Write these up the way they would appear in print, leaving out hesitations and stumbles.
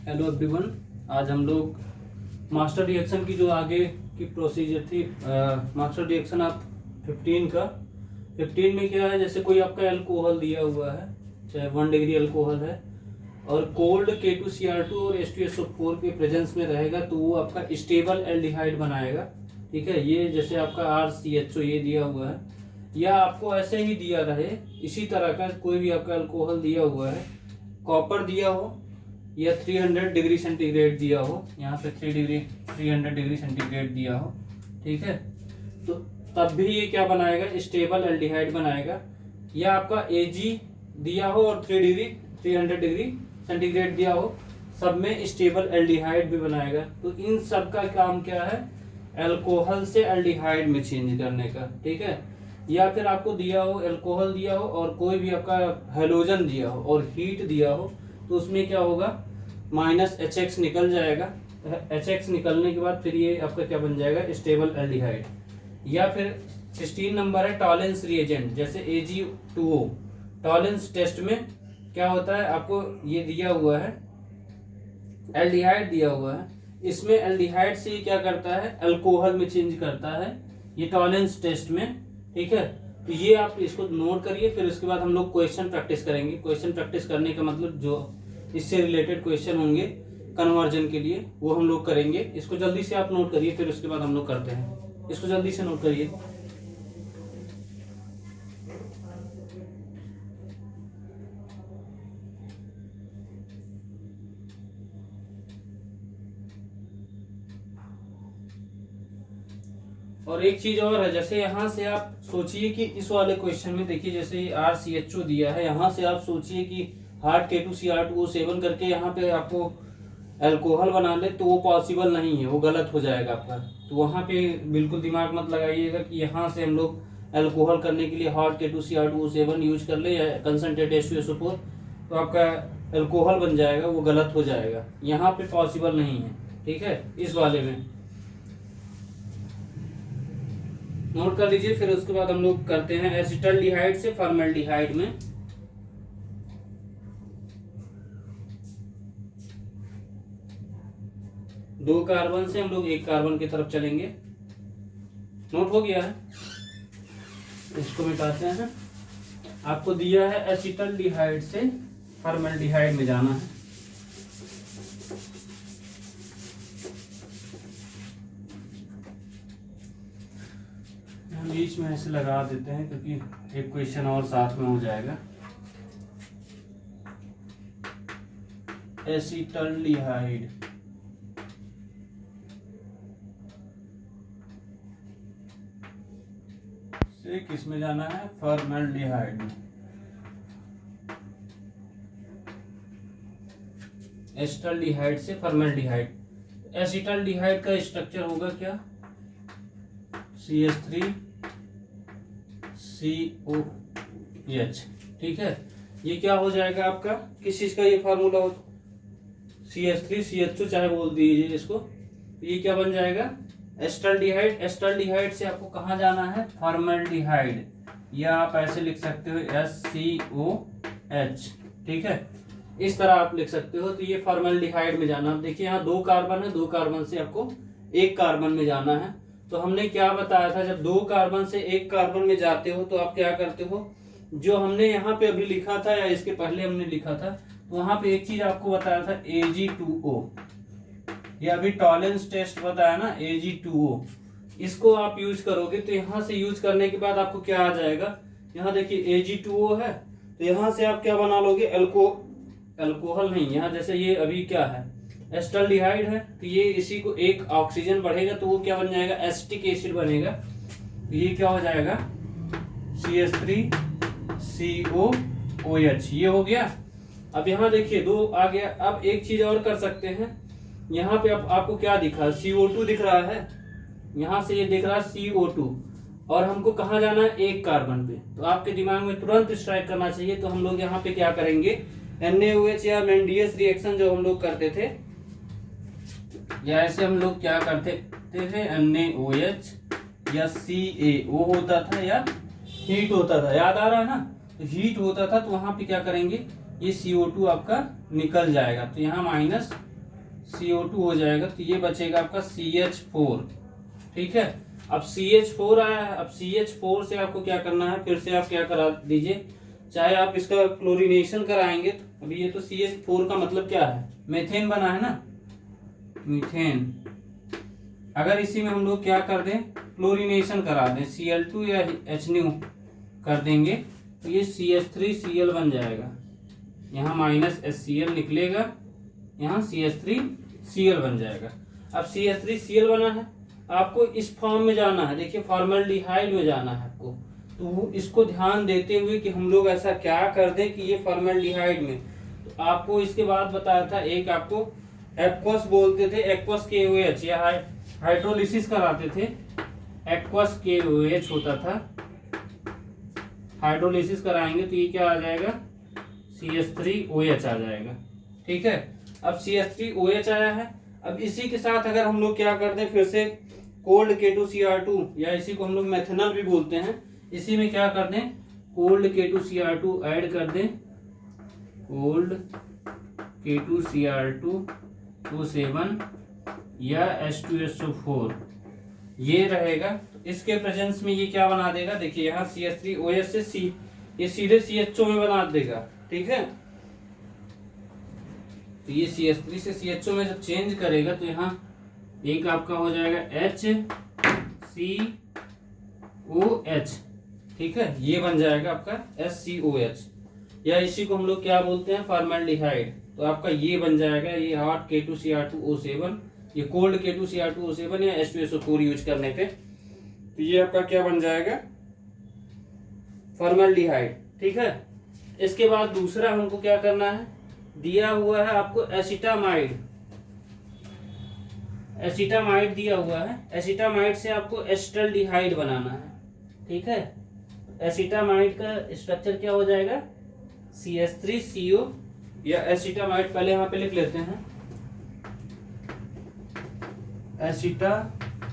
Hello everyone. आज हम लोग मास्टर रिएक्शन की जो आगे की प्रोसीजर थी, मास्टर रिएक्शन आप 15 का 15 में क्या है, जैसे कोई आपका अल्कोहल दिया हुआ है, चाहे 1 डिग्री अल्कोहल है और कोल्ड K2Cr2 और H2SO4 के प्रेजेंस में रहेगा तो वो आपका स्टेबल एल्डिहाइड बनाएगा। ठीक है, ये जैसे आपका RCHO ये दिया हुआ है, या आपको ऐसे ही दिया रहे इसी तरह का कोई भी आपका अल्कोहल दिया हुआ है, कॉपर दिया हो या 300 डिग्री सेंटीग्रेड दिया हो, यहाँ पे 300 डिग्री सेंटीग्रेड दिया हो, ठीक है, तो तब भी ये क्या बनाएगा, स्टेबल एल्डिहाइड बनाएगा। या आपका Ag दिया हो और 300 डिग्री सेंटीग्रेड दिया हो, सब में स्टेबल एल्डिहाइड भी बनाएगा। तो इन सब का काम क्या है, अल्कोहल से एल्डिहाइड में चेंज करने का। ठीक है, या फिर आपको दिया हो अल्कोहल दिया हो और कोई भी आपका हेलोजन दिया हो और हीट दिया हो, तो उसमें क्या होगा, -HX निकल जाएगा। HX निकलने के बाद फिर ये आपका क्या बन जाएगा, स्टेबल एल्डिहाइड। या फिर 16 नंबर है टॉलेंस रिएजेंट, जैसे Ag2O। टॉलेंस टेस्ट में क्या होता है, आपको ये दिया हुआ है एल्डिहाइड दिया हुआ है, इसमें एल्डिहाइड से ये क्या करता है, अल्कोहल में चेंज करता है ये टॉलेंस टेस्ट में। ठीक है, तो ये आप इसको नोट करिए। फिर उसके बाद हम लोग क्वेश्चन प्रैक्टिस करेंगे। क्वेश्चन प्रैक्टिस करने का मतलब जो इससे रिलेटेड क्वेश्चन होंगे कन्वर्जन के लिए वो हम लोग करेंगे। इसको जल्दी से आप नोट करिए, फिर उसके बाद हम लोग करते हैं। इसको जल्दी से नोट करिए। और एक चीज और है, जैसे यहाँ से आप सोचिए कि इस वाले क्वेश्चन में देखिए, जैसे ये RCHO दिया है, यहाँ से आप सोचिए कि हार्ड K2Cr2 सेवन करके यहाँ पे आपको अल्कोहल बना ले, तो वो पॉसिबल नहीं है, वो गलत हो जाएगा आपका। तो वहाँ पे बिल्कुल दिमाग मत लगाइएगा कि यहाँ से हम लोग अल्कोहल करने के लिए हार्ड K2Cr2 यूज कर ले या कंसंट्रेट H2SO4 तो आपका अल्कोहल बन जाएगा, वो गलत हो जाएगा। यहाँ पे पॉसिबल नहीं है। ठीक है, इस वाले में नोट कर लीजिए। फिर उसके बाद हम लोग करते हैं एसिटल्डिहाइड से फॉर्मल्डिहाइड में। दो कार्बन से हम लोग एक कार्बन की तरफ चलेंगे। नोट हो गया है, इसको मिटाते हैं। आपको दिया है एसिटल्डिहाइड से फॉर्मल्डिहाइड में जाना है। बीच में ऐसे लगा देते हैं क्योंकि एक क्वेश्चन और साथ में हो जाएगा। एसिटल्डिहाइड से किस में जाना है, फॉर्मल्डिहाइड में। एसिटल्डिहाइड से फॉर्मल्डिहाइड। एसिटल्डिहाइड का स्ट्रक्चर होगा क्या, CH3COH। ठीक है, ये क्या हो जाएगा आपका, किस चीज का ये फार्मूला हो, CH3CHO चाहे बोल दीजिए इसको। ये क्या बन जाएगा, एसिटल्डिहाइड। एसिटल्डिहाइड से आपको कहाँ जाना है, फॉर्मल्डिहाइड, या आप ऐसे लिख सकते हो SCOH। ठीक है, इस तरह आप लिख सकते हो। तो ये फॉर्मल्डिहाइड में जाना। देखिए यहाँ 2 कार्बन है, 2 कार्बन से आपको 1 कार्बन में जाना है। तो हमने क्या बताया था, जब 2 कार्बन से 1 कार्बन में जाते हो तो आप क्या करते हो, जो हमने यहाँ पे अभी लिखा था या इसके पहले हमने लिखा था, तो वहां पे एक चीज आपको बताया था Ag2O, या अभी टॉलेंस टेस्ट बताया ना Ag2O, इसको आप यूज करोगे। तो यहाँ से यूज करने के बाद आपको क्या आ जाएगा, यहाँ देखिए Ag2O है, तो यहाँ से आप क्या बना लोगे, अल्कोहल नहीं, यहाँ जैसे ये अभी क्या है, एसिटल्डिहाइड है, तो ये इसी को एक ऑक्सीजन बढ़ेगा तो वो क्या बन जाएगा, एसिटिक एसिड बनेगा। ये क्या हो जाएगा, CH3COOH, ये हो गया। अब यहाँ देखिए 2 आ गया। अब एक चीज और कर सकते हैं, यहाँ पे आपको क्या दिखा, CO2 दिख रहा है, यहाँ से ये दिख रहा है CO2, और हमको कहाँ जाना है, 1 कार्बन पे। तो आपके दिमाग में तुरंत स्ट्राइक करना चाहिए। तो हम लोग यहाँ पे क्या करेंगे, NaOH या मेंडियस रिएक्शन जो हम लोग करते थे, या ऐसे हम लोग क्या करते थे, NaOH या CaO होता था या हीट होता था, याद आ रहा है ना, तो हीट होता था। तो वहां पे क्या करेंगे, ये CO2 आपका निकल जाएगा। तो यहाँ CO2 हो जाएगा, तो ये बचेगा आपका CH4। ठीक है, अब CH4 आया है। अब CH4 से आपको क्या करना है, फिर से आप क्या करा दीजिए, चाहे आप इसका क्लोरीनेशन कराएंगे तो अभी ये तो CH4 का मतलब क्या है, मेथेन बना है ना, मीथेन। अगर इसी में हम लोग क्या कर दें, क्लोरीनेशन करा दें, Cl2 या HNO कर देंगे तो ये CH3Cl बन जाएगा। यहाँ -HCl निकलेगा, यहाँ CH3Cl बन जाएगा। अब CH3Cl बना है, आपको इस फॉर्म में जाना है, देखिए फॉर्मल्डिहाइड में जाना है आपको। तो इसको ध्यान देते हुए कि हम लोग ऐसा क्या कर दें कि ये फॉर्मल्डिहाइड में, तो आपको इसके बाद बताया था, एक आपको एक्वस बोलते थे, एक्वस KOH या हाइड्रोलिसिस कराते थे, एक्वस KOH होता था। हाइड्रोलिसिस कराएंगे तो ये क्या आ जाएगा, CH3OH आ जाएगा। ठीक है, अब CH3OH आया है। अब इसी के साथ अगर हम लोग क्या करते हैं, फिर से कोल्ड K2Cr2 या इसी को हम लोग मेथनॉल भी बोलते हैं, इसी में क्या कर दें, कोल्ड K2Cr2 ऐड कर दें, कोल्ड K2Cr2O7 या H2SO4 ये रहेगा। तो इसके प्रेजेंस में ये क्या बना देगा, देखिए यहाँ CH3OH से ये सीधे CHO में बना देगा। ठीक है, तो ये CH3 से CHO में जब चेंज करेगा तो यहाँ एक आपका हो जाएगा HCOH। ठीक है, ये बन जाएगा आपका SCOH, या इसी को हम लोग क्या बोलते हैं, फॉर्मल्डिहाइड। तो आपका ये बन जाएगा, ये हॉट K2Cr2O7, ये कोल्ड K2Cr2O7 या H2SO4 यूज करने पे, तो ये आपका क्या बन जाएगा, फॉर्मल्डिहाइड। ठीक है, इसके बाद दूसरा हमको क्या करना है, दिया हुआ है आपको एसिटामाइड। एसिटामाइड दिया हुआ है, एसिटामाइड से आपको एसिटल्डिहाइड बनाना है। ठीक है, एसिटामाइड का स्ट्रक्चर क्या हो जाएगा, CH3CO, या एसिटामाइड पहले यहाँ पे लिख लेते हैं, एसिटामाइड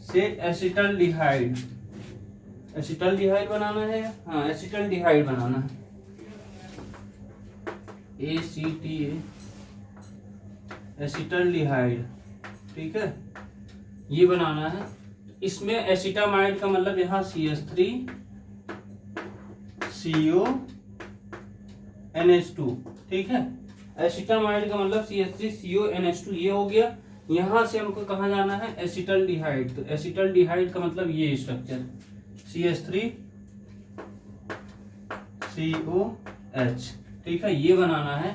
से एसिटल्डिहाइड, एसिटल्डिहाइड बनाना है, हाँ एसिटल्डिहाइड बनाना है, ACTA एसिटल्डिहाइड। ठीक है, ये बनाना है। इसमें एसिटामाइड का मतलब यहाँ CH3CONH2। ठीक है, एसिटामाइड का मतलब CH3CONH2 ये हो गया। यहाँ से हमको कहाँ जाना है, एसिटल्डिहाइड। तो एसिटल्डिहाइड का मतलब ये स्ट्रक्चर CH3COH। ठीक है, ये बनाना है।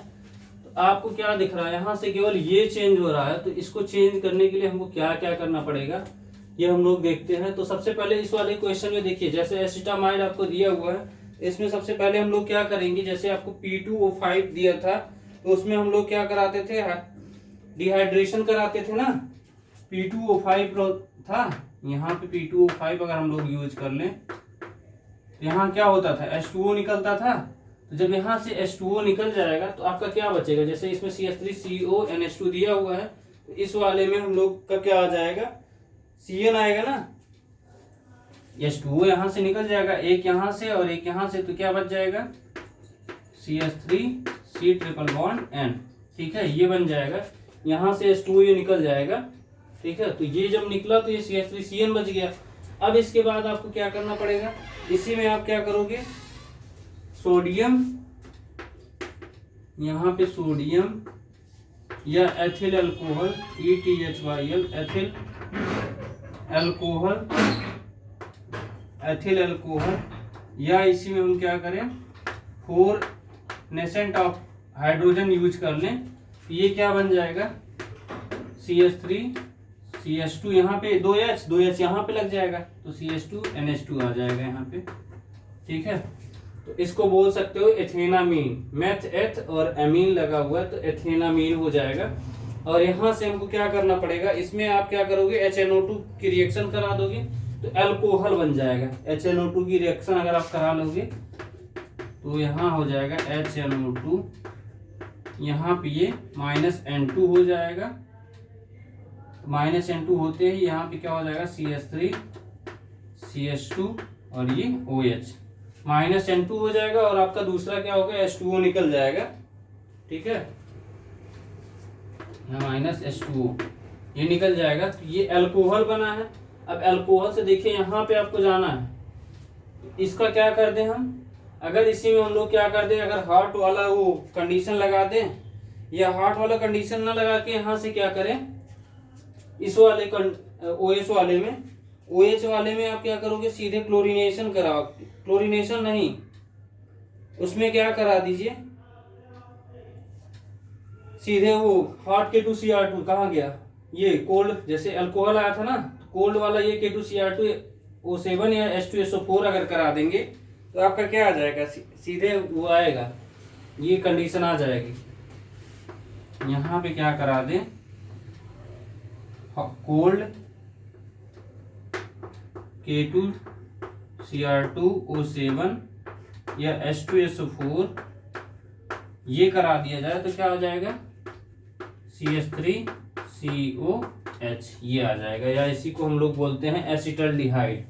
तो आपको क्या दिख रहा है, यहाँ से केवल ये चेंज हो रहा है, तो इसको चेंज करने के लिए हमको क्या क्या करना पड़ेगा, ये हम लोग देखते हैं। तो सबसे पहले इस वाले क्वेश्चन में देखिए, जैसे एसिटामाइड आपको दिया हुआ है, इसमें सबसे पहले हम लोग क्या करेंगे, जैसे आपको P2O5 दिया था, तो उसमें हम लोग क्या कराते थे, डिहाइड्रेशन कराते थे ना, P2O5 था, यहाँ पे P2O5 अगर हम लोग यूज कर लें तो यहाँ क्या होता था, H2O निकलता था। तो जब यहाँ से H2O निकल जाएगा तो आपका क्या बचेगा, जैसे इसमें CH3CONH2 दिया हुआ है, तो इस वाले में हम लोग का क्या आ जाएगा, CN आएगा ना, H2O यहाँ से निकल जाएगा, एक यहाँ से और एक यहाँ से, तो क्या बच जाएगा, CH3C≡N। ठीक है, ये बन जाएगा, यहाँ से H2O ये निकल जाएगा। ठीक है, तो ये जब निकला तो ये CH3CN बच गया। अब इसके बाद आपको क्या करना पड़ेगा, इसी में आप क्या करोगे, सोडियम, यहाँ पे सोडियम या ethyl alcohol, ETHYL, ethyl alcohol, ethyl alcohol, या इसी में हम क्या करें, 4 नेसेंट ऑफ हाइड्रोजन यूज कर लें, ये क्या बन जाएगा, CH3CH2, यहाँ पे 2H यहाँ पे लग जाएगा, तो CH2NH2 आ जाएगा यहाँ पे। ठीक है, तो इसको बोल सकते हो एथेनामीन, मेथ एथ और एमीन लगा हुआ है तो एथेनामीन हो जाएगा। और यहाँ से हमको क्या करना पड़ेगा, इसमें आप क्या करोगे, HNO2 की रिएक्शन करा दोगे तो अल्कोहल बन जाएगा। HNO2 की रिएक्शन अगर आप करा लोगे तो यहाँ हो जाएगा HNO2, यहाँ पे ये -N2 हो जाएगा, -N2 होते ही यहाँ पे क्या हो जाएगा, CH3CH2 और ये OH, -N2 हो जाएगा और आपका दूसरा क्या होगा, H2O निकल जाएगा। ठीक है, यहाँ माइनस H2O, ये निकल जाएगा। तो ये अल्कोहल बना है। अब अल्कोहल से देखिए यहाँ पे आपको जाना है, इसका क्या कर दें हम, अगर इसी में हम लोग क्या कर दें, अगर हार्ट वाला वो कंडीशन लगा दें, या हार्ट वाला कंडीशन ना लगा के यहाँ से क्या करें, इस वाले OH वाले में, OH वाले में आप क्या करोगे, सीधे क्लोरीनेशन कराओ, क्लोरीनेशन नहीं, उसमें क्या करा दीजिए, सीधे वो हॉट K2Cr2 कहाँ गया, ये कोल्ड, जैसे अल्कोहल आया था ना, कोल्ड वाला ये K2Cr2O7 या H2SO4 अगर करा देंगे तो आपका क्या आ जाएगा, सीधे वो आएगा, ये कंडीशन आ जाएगी। यहाँ पे क्या करा दें, कोल्ड K2Cr2O7 या H2SO4 ये करा दिया जाए तो क्या हो जाएगा, CH3COH ये आ जाएगा, या इसी को हम लोग बोलते हैं एसिटल्डिहाइड।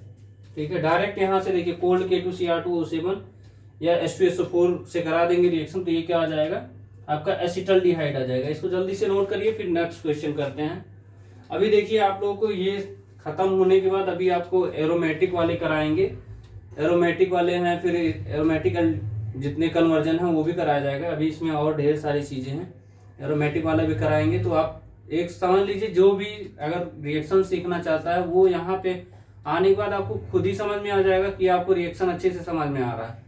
ठीक है, डायरेक्ट यहाँ से देखिए कोल्ड K2Cr2O7 या H2SO4 से करा देंगे रिएक्शन तो ये क्या आ जाएगा, आपका एसिटल्डिहाइड आ जाएगा। इसको जल्दी से नोट करिए, फिर नेक्स्ट क्वेश्चन करते हैं। अभी देखिए आप लोगों को ये खत्म होने के बाद अभी आपको एरोमेटिक वाले कराएंगे, एरोमेटिक वाले हैं, फिर एरोमेटिक जितने कन्वर्जन हैं वो भी कराया जाएगा। अभी इसमें और ढेर सारी चीजें हैं, एरोमेटिक वाला भी कराएंगे। तो आप एक समझ लीजिए, जो भी अगर रिएक्शन सीखना चाहता है वो यहाँ पे आने के बाद आपको खुद ही समझ में आ जाएगा कि आपको रिएक्शन अच्छे से समझ में आ रहा है।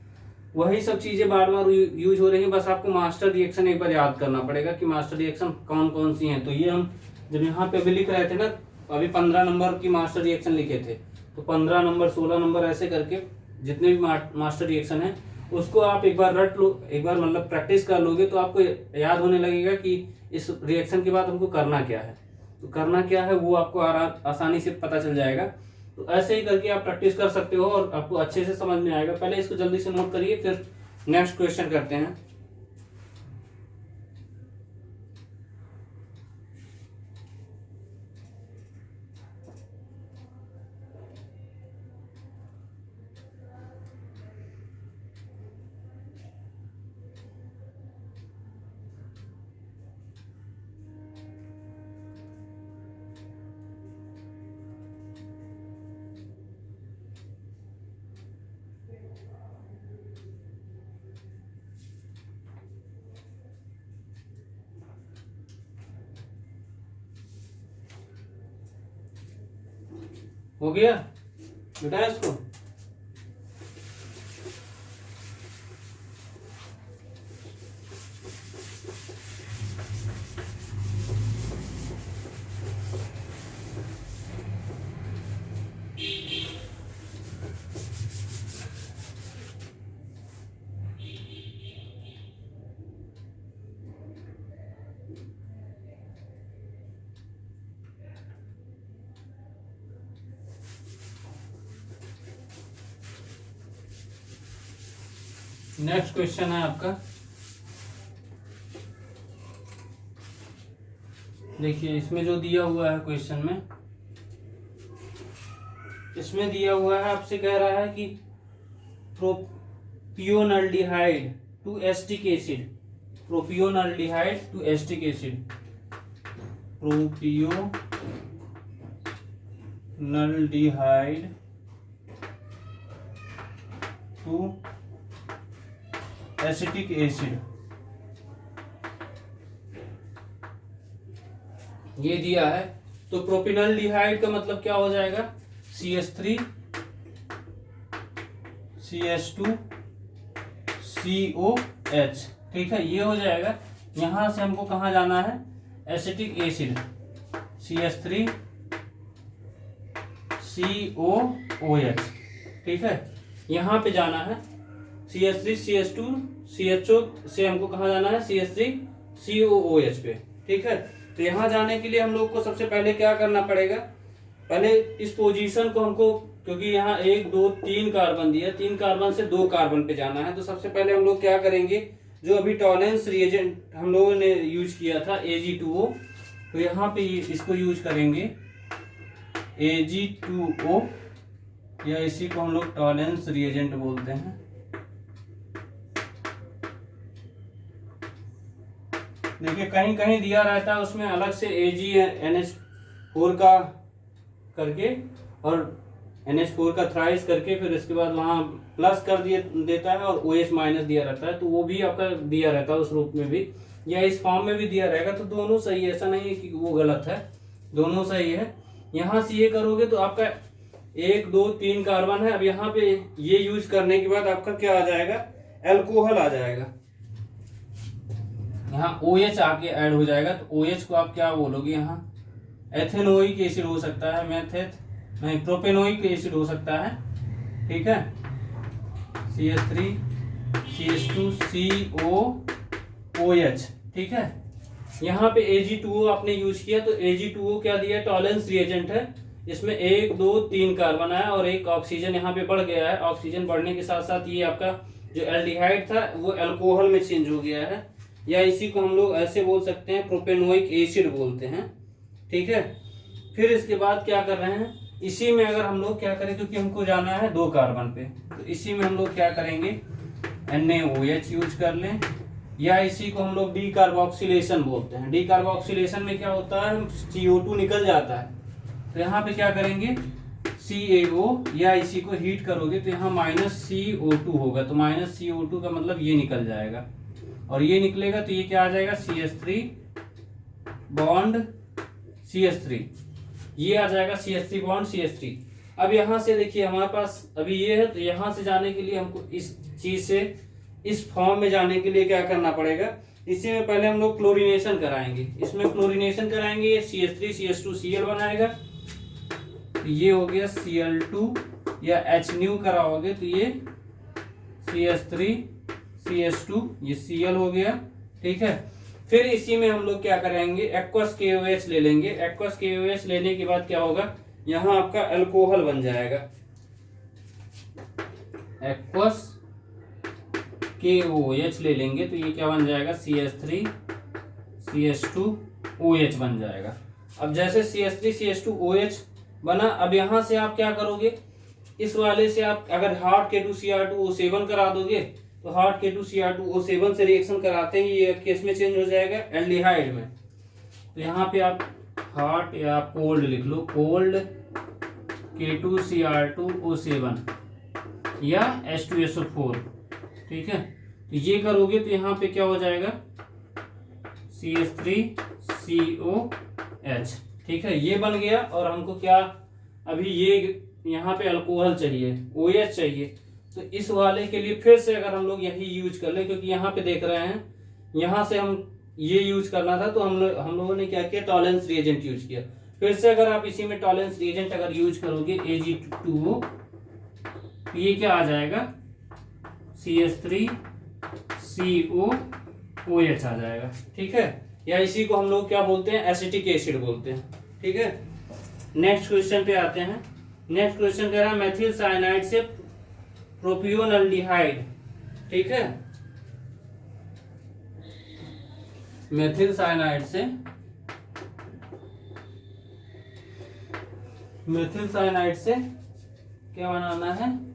वही सब चीजें बार बार यूज हो रही हैं, बस आपको मास्टर रिएक्शन एक बार याद करना पड़ेगा कि मास्टर रिएक्शन कौन कौन सी हैं। तो ये हम जब यहाँ पे अभी लिख रहे थे ना, अभी 15 नंबर की मास्टर रिएक्शन लिखे थे, तो 15 नंबर 16 नंबर ऐसे करके जितने भी मास्टर रिएक्शन है उसको आप एक बार रट लो, एक बार मतलब प्रैक्टिस कर लोगे तो आपको याद होने लगेगा कि इस रिएक्शन के बाद हमको करना क्या है। तो करना क्या है वो आपको आसानी से पता चल जाएगा। तो ऐसे ही करके आप प्रैक्टिस कर सकते हो और आपको अच्छे से समझ में आएगा। पहले इसको जल्दी से नोट करिए, फिर नेक्स्ट क्वेश्चन करते हैं। हो गया बेटा इसको, नेक्स्ट क्वेश्चन है आपका। देखिए इसमें जो दिया हुआ है क्वेश्चन में, इसमें दिया हुआ है आपसे कह रहा है कि propionaldehyde to acetic acid, propionaldehyde to acetic acid, propionaldehyde to acetic acid, ये दिया है। तो प्रोपिनल्डिहाइड का मतलब क्या हो जाएगा, CH3 CH2 COH। ठीक है, ये हो जाएगा। यहां से हमको कहाँ जाना है, एसिटिक एसिड CH3 COOH। ठीक है, यहां पे जाना है CH3 CH2 CHO से हमको कहाँ जाना है, CH3 COOH पे। ठीक है, तो यहाँ जाने के लिए हम लोग को सबसे पहले क्या करना पड़ेगा, पहले इस पोजीशन को हमको, क्योंकि यहाँ 1 2 3 कार्बन दिया, 3 कार्बन से 2 कार्बन पे जाना है। तो सबसे पहले हम लोग क्या करेंगे, जो अभी टॉलेंस रिएजेंट हम लोगों ने यूज किया था Ag2O, तो यहाँ पे इसको यूज करेंगे Ag2O, या इसी को हम लोग टॉलेंस रिएजेंट बोलते हैं। देखिए कहीं कहीं दिया रहता है उसमें अलग से AgNH4 का करके और NH4 का थ्राइस करके, फिर इसके बाद वहाँ प्लस कर दिए देता है और OH माइनस दिया रहता है, तो वो भी आपका दिया रहता है उस रूप में भी, या इस फॉर्म में भी दिया रहेगा। तो दोनों सही है, ऐसा नहीं है कि वो गलत है, दोनों सही है। यहाँ से ये करोगे तो आपका 1 2 3 कार्बन है। अब यहाँ पे ये यूज करने के बाद आपका क्या आ जाएगा, एल्कोहल आ जाएगा, यहाँ OH आके ऐड हो जाएगा। तो OH को आप क्या बोलोगे, यहाँ एथेनोइक एसिड हो सकता है, नहीं प्रोपेनोइक एसिड हो सकता है, ठीक है। CH3 CH2 COOH, ठीक है। यहाँ पे Ag2O आपने यूज किया, तो Ag2O क्या दिया, टॉलेंस रिएजेंट है। इसमें 1 2 3 कार्बन आया और एक ऑक्सीजन यहाँ पे बढ़ गया है। ऑक्सीजन बढ़ने के साथ साथ ये आपका जो एल्डिहाइड था वो अल्कोहल में चेंज हो गया है, या इसी को हम लोग ऐसे बोल सकते हैं, प्रोपेनोइक एसिड बोलते हैं, ठीक है। फिर इसके बाद क्या कर रहे हैं, इसी में अगर हम लोग क्या करें, क्योंकि हमको जाना है 2 कार्बन पे, तो इसी में हम लोग क्या करेंगे, NaOH यूज कर लें, या इसी को हम लोग डीकार्बोक्सिलेशन बोलते हैं। डीकार्बोक्सिलेशन में क्या होता है, CO2 निकल जाता है, तो यहाँ पे क्या करेंगे, CaO, या इसी को हीट करोगे तो यहाँ -CO2 होगा, तो -CO2 का मतलब ये निकल जाएगा, और ये निकलेगा तो ये क्या आ जाएगा, CH3 बॉन्ड CH3, ये आ जाएगा CH3 बॉन्ड CH3। अब यहाँ से देखिए हमारे पास अभी ये है, तो यहाँ से जाने के लिए हमको इस चीज से इस फॉर्म में जाने के लिए क्या करना पड़ेगा, इसी में पहले हम लोग क्लोरीनेशन कराएंगे। इसमें क्लोरीनेशन कराएंगे, ये CH3 CH2 Cl बनाएगा, तो ये हो गया Cl2, या HNu कराओगे तो ये CH3 CH2 ये Cl हो गया, ठीक है। फिर इसी में हम लोग क्या करेंगे, एक्वस KOH ले लेंगे। एक्वस KOH लेने के बाद क्या होगा, यहाँ आपका अल्कोहल बन जाएगा, एक्वस KOH ले लेंगे तो ये क्या बन जाएगा, CH3 CH2OH बन जाएगा। अब जैसे CH3 CH2OH बना, अब यहाँ से आप क्या करोगे, इस वाले से आप अगर हार्ड K2Cr2O7 करा दोगे, तो हार्ड K2Cr2O7 से रिएक्शन कराते ही ये केस में चेंज हो जाएगा एल्डिहाइड में। तो यहाँ पे आप हॉट या कोल्ड लिख लो, कोल्ड K2Cr2O7 या H2SO4, ठीक है। तो ये करोगे तो यहाँ पे क्या हो जाएगा, CH3COH, ठीक है, ये बन गया। और हमको क्या अभी ये यहाँ पे अल्कोहल चाहिए, OH चाहिए, तो इस वाले के लिए फिर से अगर हम लोग यही यूज कर ले, क्योंकि यहाँ पे देख रहे हैं यहाँ से हम ये यूज करना था, तो हम लोगों ने क्या किया, टॉलेंस रिएजेंट यूज किया। फिर से अगर आप इसी में टॉलेंस रिएजेंट अगर यूज करोगे Ag2O, तो ये क्या आ जाएगा, CH3COOH आ जाएगा, ठीक है। या इसी को हम लोग क्या बोलते हैं, एसिटिक एसिड बोलते हैं, ठीक है। नेक्स्ट क्वेश्चन पे आते हैं। नेक्स्ट क्वेश्चन कह रहा है मेथिल साइनाइड से प्रोपियोनल्डिहाइड, ठीक है। मेथिल साइनाइड से क्या बनाना है,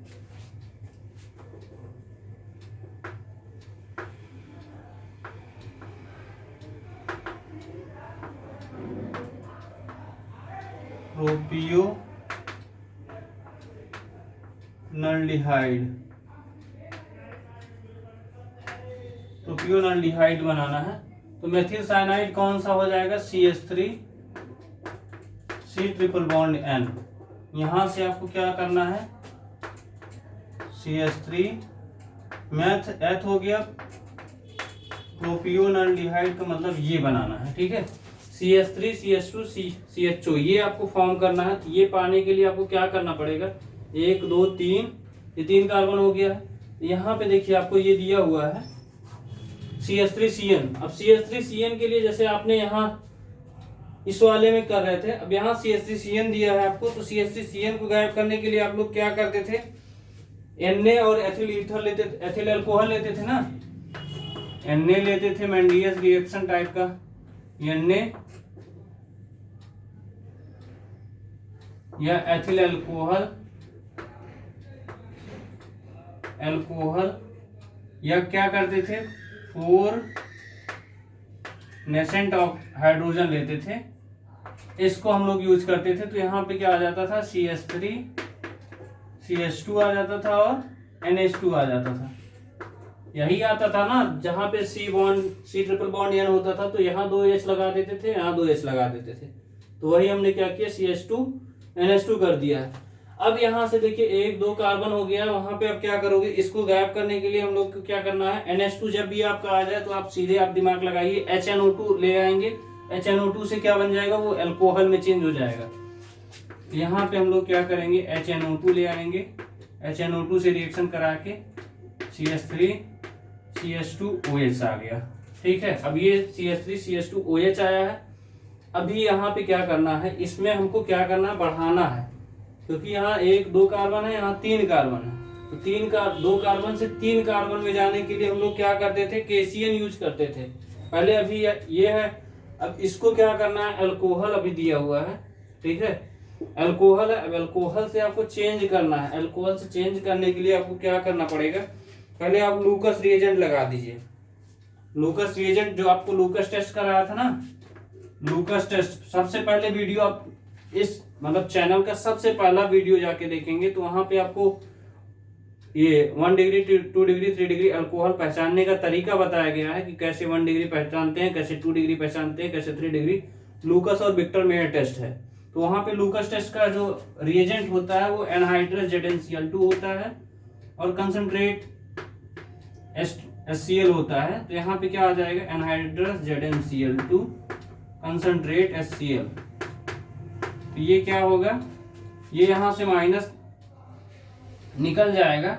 प्रोपियोनल्डिहाइड बनाना है। तो मेथिल साइनाइड कौन सा हो जाएगा, CH3 C triple bond N। यहां से आपको क्या करना है, CH3 एथ हो गया, प्रोपियोनल्डिहाइड का मतलब ये बनाना है, ठीक है। CH3 CH2 CHO ये आपको फॉर्म करना है। तो ये पाने के लिए आपको क्या करना पड़ेगा, 1 2 3, ये 3 कार्बन हो गया है। यहाँ पे देखिए आपको ये दिया हुआ है CH3CN। अब CH3CN के लिए जैसे आपने यहाँ इस वाले में कर रहे थे, अब यहाँ CH3CN दिया है आपको, तो CH3CN को गायब करने के लिए आप लोग क्या करते थे, Na और एथिल ईथर लेते, एथिल अल्कोहल लेते थे ना, Na लेते थे मेंडियस रिएक्शन टाइप का, Na या एथिल अल्कोहल, या क्या करते थे 4 नेसेंट हाइड्रोजन लेते थे, इसको हम लोग यूज करते थे, तो यहाँ पे क्या आ जाता था, CH3 CH2 आ जाता था और NH2 आ जाता था। यही आता था ना, जहां पे C ट्रिपल बॉन्ड N होता था, तो यहाँ 2H लगा देते थे, यहाँ 2H लगा देते थे, तो वही हमने क्या किया, CH2 NH2 कर दिया है। अब यहाँ से देखिए 1 2 कार्बन हो गया, वहां पे अब क्या करोगे, इसको गायब करने के लिए हम लोग को क्या करना है, NH2 जब भी आपका आ जाए तो आप सीधे आप दिमाग लगाइए HNO2 ले आएंगे। HNO2 से क्या बन जाएगा, वो अल्कोहल में चेंज हो जाएगा। यहाँ पे हम लोग क्या करेंगे, HNO2 ले आएंगे, HNO2 से रिएक्शन करा के CH3 CH2OH आ गया। ठीक है, अब ये CH3 CH2OH आया है। अभी यहाँ पे क्या करना है, इसमें हमको क्या करना है, बढ़ाना है, क्योंकि यहाँ 1 2 कार्बन है, यहाँ 3 कार्बन है, तो 2 कार्बन से 3 कार्बन में जाने के लिए हम लोग क्या करते थे, KCN यूज करते थे पहले। अभी ये है, अब इसको क्या करना है, अल्कोहल अभी दिया हुआ है, ठीक है, अल्कोहल है। अब अल्कोहल से आपको चेंज करना है, अल्कोहल से चेंज करने के लिए आपको क्या करना पड़ेगा, पहले आप लूकस रिएजेंट लगा दीजिए। लूकस रिएजेंट जो आपको लूकस टेस्ट कराया था ना, लूकस टेस्ट, सबसे पहले वीडियो आप इस मतलब चैनल का सबसे पहला वीडियो जाके देखेंगे, तो वहां पे आपको ये 1 डिग्री 2 डिग्री 3 डिग्री अल्कोहल पहचानने का तरीका बताया गया है कि कैसे 1 डिग्री पहचानते हैं, कैसे 2 डिग्री पहचानते हैं, कैसे 3 डिग्री। लूकस और विक्टर मेयर टेस्ट है, तो वहां पे लूकस टेस्ट का जो रिएजेंट होता है वो एनहाइड्रस ZnCl2 होता है और कंसंट्रेट HCl होता है। तो यहाँ पे क्या आ जाएगा, एनहाइड्रस ZnCl2 कंसंट्रेट HCl। तो ये क्या होगा, ये यहां से माइनस निकल जाएगा,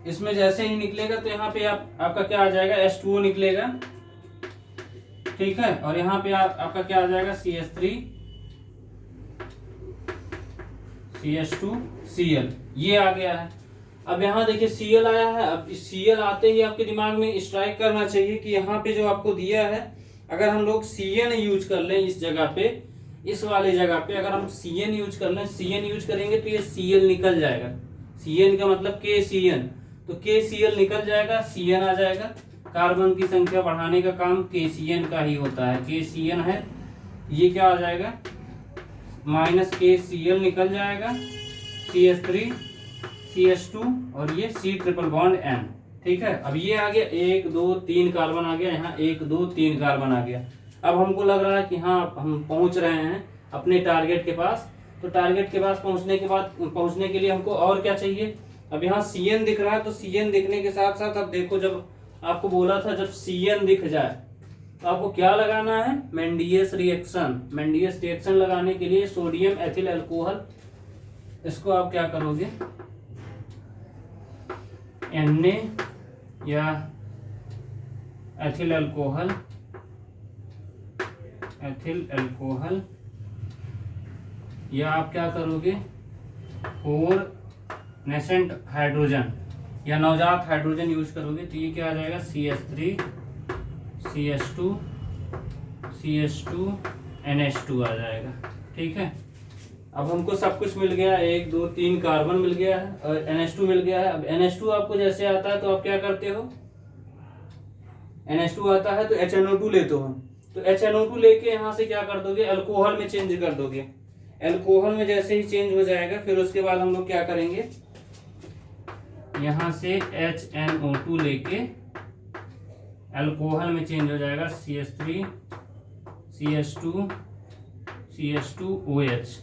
इसमें जैसे ही निकलेगा तो यहाँ पे आपका क्या आ जाएगा, H2O निकलेगा, ठीक है, और यहाँ पे आपका क्या आ जाएगा, CH3 CH2Cl, ये आ गया है। अब यहाँ देखिए Cl आया है, अब इस Cl आते ही आपके दिमाग में स्ट्राइक करना चाहिए कि यहाँ पे जो आपको दिया है, अगर हम लोग CN यूज कर लें इस जगह पे, इस वाले जगह पे अगर हम CN यूज कर लें, CN यूज करेंगे तो ये Cl निकल जाएगा, CN का मतलब KCN, तो KCl निकल जाएगा, CN आ जाएगा। कार्बन की संख्या बढ़ाने का काम KCN का ही होता है, KCN है, ये क्या आ जाएगा, माइनस KCl निकल जाएगा, CH3 CH2 और ये C ट्रिपल बॉन्ड N, ठीक है। अब ये आ गया 1 2 3 कार्बन आ गया, यहाँ 1 2 3 कार्बन आ गया। अब हमको लग रहा है कि हाँ हम पहुंच रहे हैं अपने टारगेट के पास। तो टारगेट के पास पहुंचने के लिए हमको और क्या चाहिए, अब यहाँ CN दिख रहा है, तो CN दिखने के साथ साथ अब देखो, जब आपको बोला था जब CN दिख जाए तो आपको क्या लगाना है, मेंडियस रिएक्शन। मेंडियस रिएक्शन लगाने के लिए सोडियम एथिल अल्कोहल, इसको आप क्या करोगे, Na या एथिल अल्कोहल या आप क्या करोगे, 4 नेसेंट हाइड्रोजन या नवजात हाइड्रोजन यूज करोगे, तो ये क्या आ जाएगा, CH3 CH2 CH2 NH2 आ जाएगा, ठीक है। अब हमको सब कुछ मिल गया, 1 2 3 कार्बन मिल गया है और NH2 मिल गया है। अब NH2 आपको जैसे आता है तो आप क्या करते हो, NH2 आता है तो HNO2 लेते हो, तो HNO2 लेके यहाँ से क्या कर दोगे, अल्कोहल में चेंज कर दोगे। अल्कोहल में जैसे ही चेंज हो जाएगा, फिर उसके बाद हम लोग क्या करेंगे, यहाँ से HNO2 लेके अल्कोहल में चेंज हो जाएगा, CH3 CH2 CH2OH।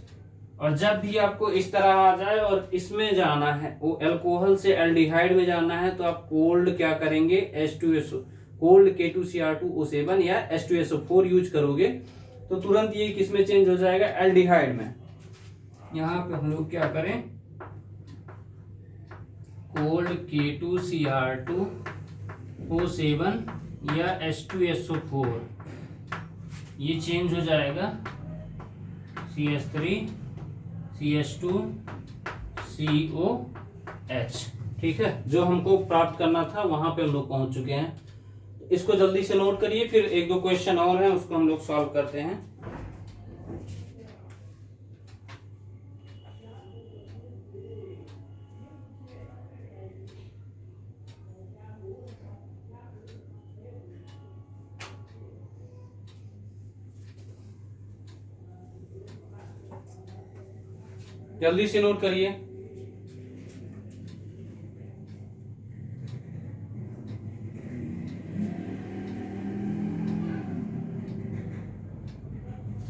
और जब भी आपको इस तरह आ जाए और इसमें जाना है, वो अल्कोहल से एल्डिहाइड में जाना है, तो आप कोल्ड क्या करेंगे, H2SO कोल्ड K2Cr2O7 या H2SO4 यूज करोगे, तो तुरंत ये किस में चेंज हो जाएगा, एल्डिहाइड में। यहाँ पे हम लोग क्या करें, कोल्ड K2Cr2O7 या H2SO4, ये चेंज हो जाएगा CH3 CH2 COH, ठीक है। जो हमको प्राप्त करना था वहां पे हम लोग पहुंच चुके हैं। इसको जल्दी से नोट करिए, फिर 1 2 क्वेश्चन और हैं, उसको हम लोग सॉल्व करते हैं। जल्दी से नोट करिए।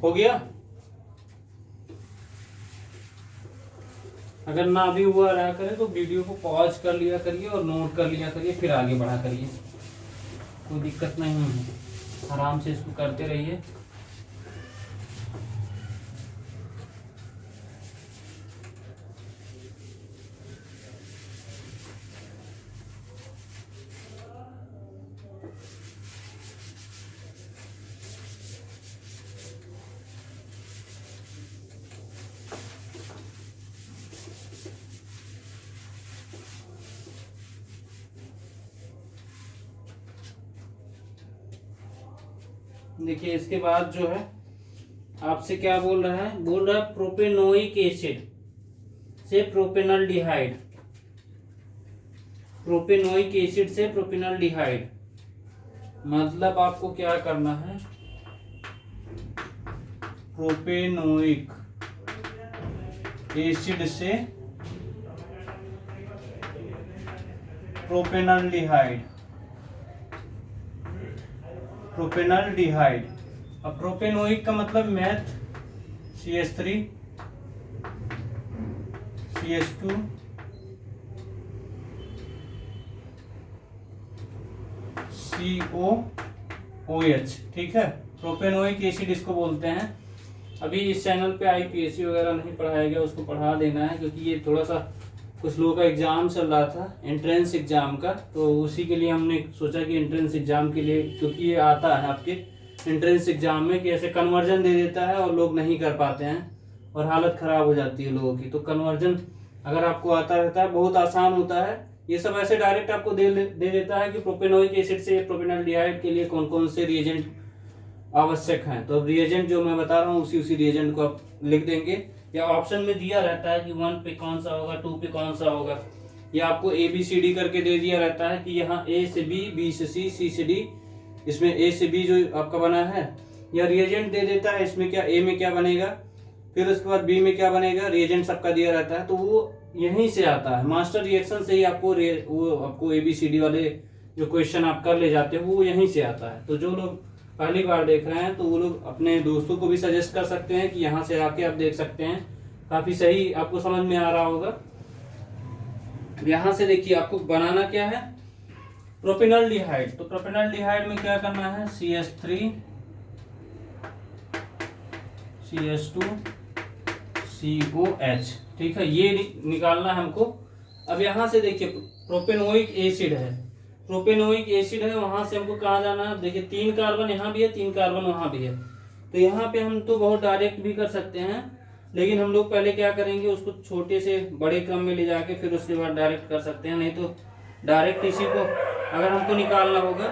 हो गया? अगर ना भी हुआ रहा करे तो वीडियो को पॉज कर लिया करिए और नोट कर लिया करिए, फिर आगे बढ़ा करिए, कोई दिक्कत नहीं है, आराम से इसको करते रहिए। देखिए इसके बाद जो है आपसे क्या बोल रहा है, बोल रहा है प्रोपेनोइक एसिड से प्रोपेनॉल्डिहाइड, प्रोपेनोइक एसिड से प्रोपेनॉल्डिहाइड, मतलब आपको क्या करना है, प्रोपेनोइक एसिड से प्रोपेनॉल्डिहाइड, प्रोपेनॉल्डिहाइड। अब प्रोपेनोइक का मतलब मैथ CH3 CH2 COOH, ठीक है, प्रोपेनोइक एसिड इसको बोलते हैं। अभी इस चैनल पे IPSC वगैरह नहीं पढ़ाया गया, उसको पढ़ा देना है, क्योंकि ये थोड़ा सा कुछ लोगों का एग्जाम चल रहा था, एंट्रेंस एग्जाम का, तो उसी के लिए हमने सोचा कि एंट्रेंस एग्जाम के लिए, क्योंकि ये आता है आपके एंट्रेंस एग्जाम में कि ऐसे कन्वर्जन दे देता है और लोग नहीं कर पाते हैं और हालत खराब हो जाती है लोगों की। तो कन्वर्जन अगर आपको आता रहता है, बहुत आसान होता है, ये सब ऐसे डायरेक्ट आपको दे देता है कि प्रोपेनोइक एसिड से प्रोपेनॉल्डिहाइड के लिए कौन कौन से रिएजेंट आवश्यक हैं। तो अब रिएजेंट जो मैं बता रहा हूँ उसी रिएजेंट को आप लिख देंगे, या ऑप्शन में दिया रहता है कि 1 पे कौन सा होगा, 2 पे कौन सा होगा, या आपको ABCD करके दे दिया रहता है कि यहाँ A से B, B से C से D, इसमें A से B जो आपका बना है, या रिएजेंट दे देता है इसमें क्या A में क्या बनेगा, फिर उसके बाद B में क्या बनेगा, रिएजेंट सबका दिया रहता है, तो वो यहीं से आता है, मास्टर रिएक्शन से ही आपको वो आपको ABCD वाले जो क्वेश्चन आप कर ले जाते हो वो यहीं से आता है। तो जो लोग पहली बार देख रहे हैं तो वो लोग अपने दोस्तों को भी सजेस्ट कर सकते हैं कि यहाँ से आके आप देख सकते हैं, काफी सही आपको समझ में आ रहा होगा। यहाँ से देखिए आपको बनाना क्या है, प्रोपेनॉल्डिहाइड। तो प्रोपेनॉल्डिहाइड में क्या करना है, CH3 CH2 COH, ठीक है, ये निकालना है हमको। अब यहाँ से देखिए प्रोपेनोइक एसिड है, प्रोपेनोइक एसिड है, वहां से हमको कहाँ जाना है, देखिए 3 कार्बन यहाँ भी है, 3 कार्बन वहां भी है, तो यहाँ पे हम तो बहुत डायरेक्ट भी कर सकते हैं, लेकिन हम लोग पहले क्या करेंगे, उसको छोटे से बड़े क्रम में ले जाके फिर उसके बाद डायरेक्ट कर सकते हैं, नहीं तो डायरेक्ट इसी को अगर हमको निकालना होगा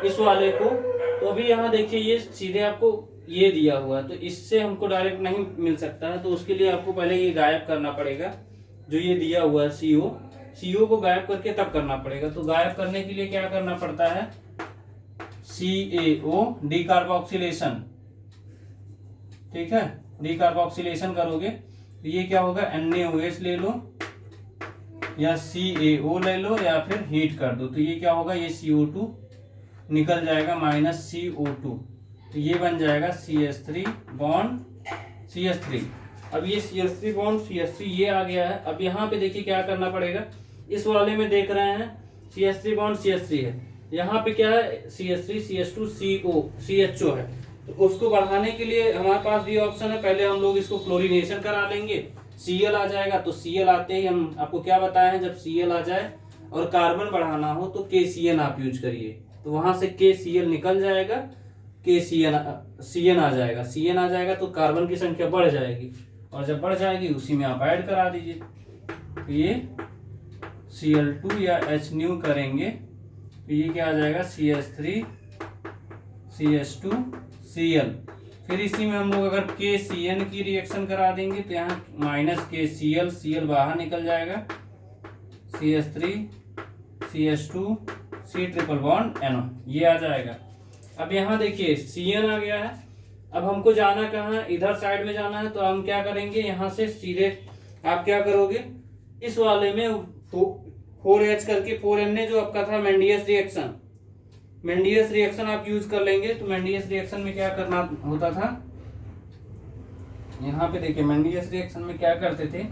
इस वाले को, तो अभी यहाँ देखिए ये सीधे आपको ये दिया हुआ है, तो इससे हमको डायरेक्ट नहीं मिल सकता है, तो उसके लिए आपको पहले ये गायब करना पड़ेगा, जो ये दिया हुआ है CO को गायब करके तब करना पड़ेगा। तो गायब करने के लिए क्या करना पड़ता है, CaO डीकार्बोक्सिलेशन, ठीक है, डीकार्बोक्सिलेशन करोगे तो ये क्या होगा, NaOH ले लो या CaO ले लो या फिर हीट कर दो, तो ये क्या होगा, ये CO2 निकल जाएगा -CO2, तो ये बन जाएगा CH3 बॉन्ड CH3। अब ये CH3 बॉन्ड CH3 ये आ गया है। अब यहाँ पे देखिए क्या करना पड़ेगा, इस वाले में देख रहे हैं CH3 बॉन्ड CH3 है, यहाँ पे क्या है CH3 CH2 CHO है, तो उसको बढ़ाने के लिए हमारे पास भी ऑप्शन है, पहले हम लोग इसको क्लोरीनेशन करा लेंगे, Cl आ जाएगा, तो Cl आते ही हम आपको क्या बताए हैं, जब Cl आ जाए और कार्बन बढ़ाना हो तो KCN आप यूज करिए, तो वहां से KCl निकल जाएगा, CN आ जाएगा, CN आ जाएगा तो कार्बन की संख्या बढ़ जाएगी, और जब बढ़ जाएगी उसी में आप ऐड करा दीजिए, तो ये Cl2 या HNu करेंगे तो ये क्या आ जाएगा, CH3 CH2 Cl, फिर इसी में हम लोग अगर KCN की रिएक्शन करा देंगे तो यहाँ -KCl, Cl बाहर निकल जाएगा, CH3 CH2 C triple bond NO, ये आ जाएगा। अब यहाँ देखिए CN आ गया है, अब हमको जाना कहाँ है, इधर साइड में जाना है, तो हम क्या करेंगे, यहाँ से सीधे आप क्या करोगे, इस वाले में 4H करके 4Na जो आपका था मेंडियस रिएक्शन, मेंडियस रिएक्शन आप यूज कर लेंगे। तो मेंडियस रिएक्शन में क्या करना होता था, यहाँ पे देखिए मेंडियस रिएक्शन में क्या करते थे,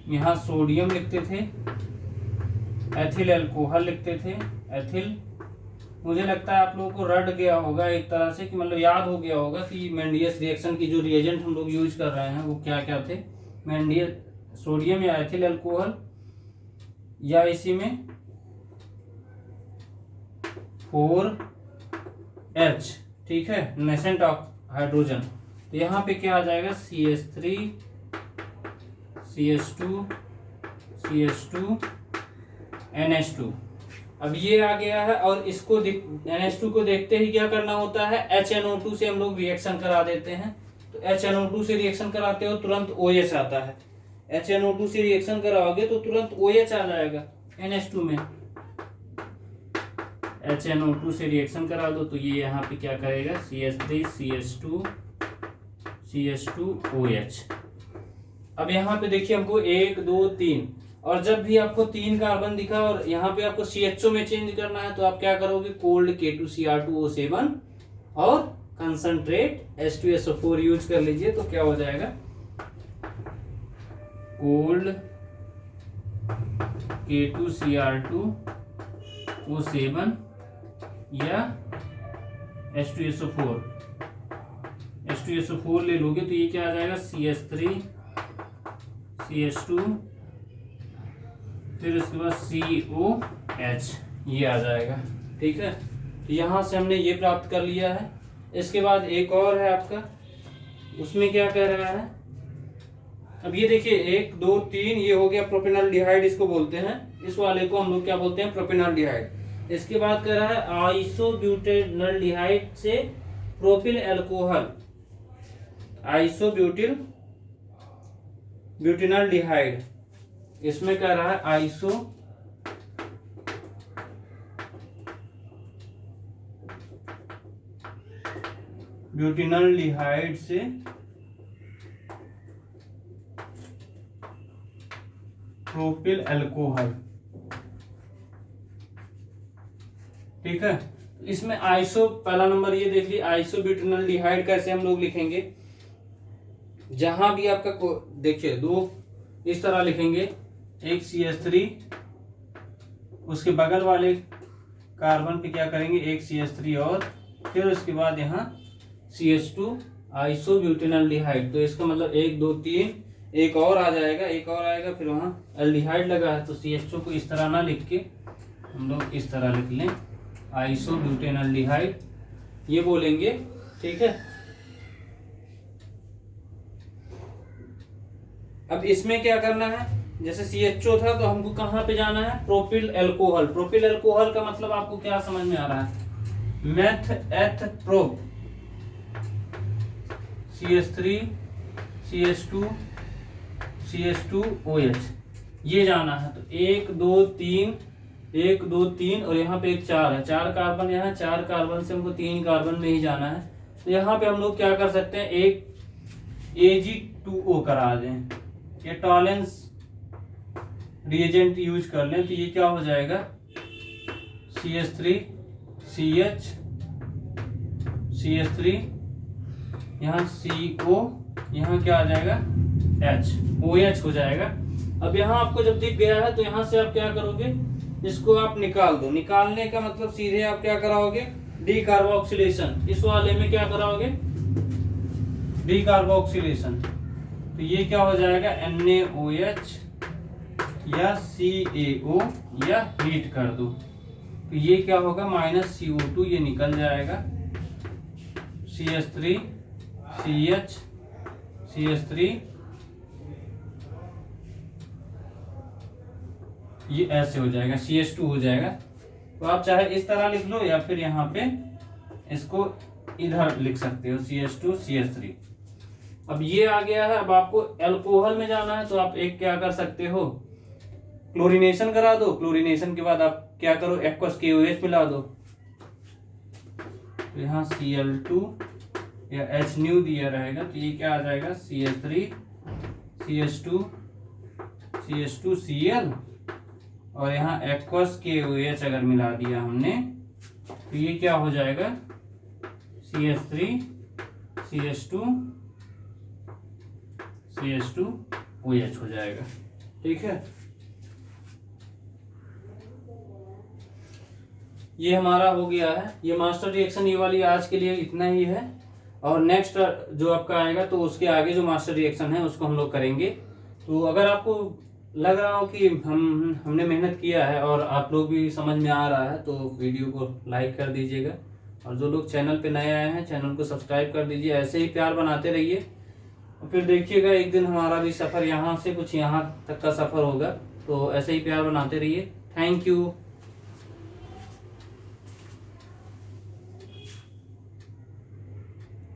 यहाँ सोडियम लिखते थे, एथिल अल्कोहल लिखते थे, एथिल, मुझे लगता है आप लोगों को रट गया होगा एक तरह से, कि मतलब याद हो गया होगा कि मेंडियस रिएक्शन की जो रिएजेंट हम लोग यूज कर रहे हैं वो क्या क्या थे। मेंडियस सोडियम या एथिल अल्कोहल, या इसी में 4H, ठीक है, नेसेंट ऑफ हाइड्रोजन। तो यहाँ पे क्या आ जाएगा, CH3 CH2 CH2 NH2। अब ये आ गया है, और इसको NH2 को देखते ही क्या करना होता है, HNO2 से हम लोग रिएक्शन करा देते हैं। तो HNO2 से रिएक्शन कराते हो तुरंत OH आता है, HNO2 से रिएक्शन कराओगे तो तुरंत OH आ जाएगा NH2 में। HNO2 से रिएक्शन करा दो तो ये यहाँ पे क्या करेगा, CH3 CH2 CH2 OH। अब यहाँ पे देखिए हमको 1 2 3, और जब भी आपको 3 कार्बन दिखा और यहाँ पे आपको CHO में चेंज करना है तो आप क्या करोगे, कोल्ड K2Cr2O7 और कंसंट्रेट H2SO4 यूज कर लीजिए। तो क्या हो जाएगा, कोल्ड K2Cr2O7 या H2SO4 ले लोगे तो ये क्या आ जाएगा, CH3 CH2 फिर उसके बाद COH, ये आ जाएगा, ठीक है। तो यहाँ से हमने ये प्राप्त कर लिया है। इसके बाद एक और है आपका, उसमें क्या कह रहा है, अब ये देखिए 1 2 3 ये हो गया प्रोपेनॉल्डिहाइड, इसको बोलते हैं, इस वाले को हम लोग क्या बोलते हैं, प्रोपेनॉल्डिहाइड। इसके बाद कह रहा है आइसोब्यूटेनॉल्डिहाइड से प्रोपिल अल्कोहल, आइसोब्यूटेनॉल्डिहाइड, इसमें कह रहा है आइसोब्यूटेनॉल्डिहाइड से प्रोपिल अल्कोहल, ठीक है। इसमें आइसो, पहला नंबर ये देख लीजिए, आइसोब्यूटेनॉल्डिहाइड कैसे हम लोग लिखेंगे, जहां भी आपका देखिए 2 इस तरह लिखेंगे, एक CH3, उसके बगल वाले कार्बन पे क्या करेंगे, एक CH3 और फिर उसके बाद यहाँ CH2 आइसोब्यूटेनॉल्डिहाइड। तो इसका मतलब 1 2 3 एक और आ जाएगा, एक और आएगा, फिर वहाँ एल्डिहाइड लगा है तो CHO को इस तरह ना लिख के हम लोग इस तरह लिख लें, आइसोब्यूटेनॉल्डिहाइड, ये बोलेंगे, ठीक है। अब इसमें क्या करना है, जैसे CHO था तो हमको कहाँ पे जाना है, प्रोपिल अल्कोहल। प्रोपिल अल्कोहल का मतलब आपको क्या समझ में आ रहा है, मेथ एथ प्रोप, CH3 CH2 CH2OH, ये जाना है। तो 1 2 3 1 2 3 और यहाँ पे एक 4 है, 4 कार्बन, यहाँ 4 कार्बन से हमको 3 कार्बन में ही जाना है। तो यहाँ पे हम लोग क्या कर सकते हैं, एक Ag2O करा दें, ये टॉलेंस रिएजेंट यूज कर लें। तो ये क्या हो जाएगा, CH3 CH3 यहाँ CO, यहाँ क्या आ जाएगा OH हो जाएगा। अब यहाँ आपको जब दिख गया है तो यहाँ से आप क्या करोगे, इसको आप निकाल दो। निकालने का मतलब सीधे आप क्या कराओगे, डीकार्बोक्सिलेशन। इस वाले में क्या कराओगे, डीकार्बोक्सिलेशन। तो ये क्या हो जाएगा, NaOH या CaO, या हीट कर दो तो ये क्या होगा, -CO2, ये निकल जाएगा, CH3 CH3 ये ऐसे हो जाएगा, CH2 हो जाएगा। तो आप चाहे इस तरह लिख लो या फिर यहाँ पे इसको इधर लिख सकते हो, CH2 CH3। अब ये आ गया है। अब आपको अल्कोहल में जाना है तो आप एक क्या कर सकते हो, क्लोरीनेशन करा दो। क्लोरीनेशन के बाद आप क्या करो, एक्वस KOH मिला दो। तो यहाँ Cl2 या H न्यू दिया रहेगा तो ये क्या आ जाएगा CH3 CH2 CH2 Cl और यहाँ एक्वस KOH अगर मिला दिया हमने तो ये क्या हो जाएगा CH3 CH2 CH2OH हो जाएगा। ठीक है, ये हमारा हो गया है। ये मास्टर रिएक्शन ये वाली आज के लिए इतना ही है, और नेक्स्ट जो आपका आएगा तो उसके आगे जो मास्टर रिएक्शन है उसको हम लोग करेंगे। तो अगर आपको लग रहा हो कि हमने मेहनत किया है और आप लोग भी समझ में आ रहा है तो वीडियो को लाइक कर दीजिएगा, और जो लोग चैनल पे नए आए हैं चैनल को सब्सक्राइब कर दीजिए। ऐसे ही प्यार बनाते रहिए और फिर देखिएगा एक दिन हमारा भी सफ़र यहाँ से कुछ यहाँ तक का सफ़र होगा। तो ऐसे ही प्यार बनाते रहिए। Thank you.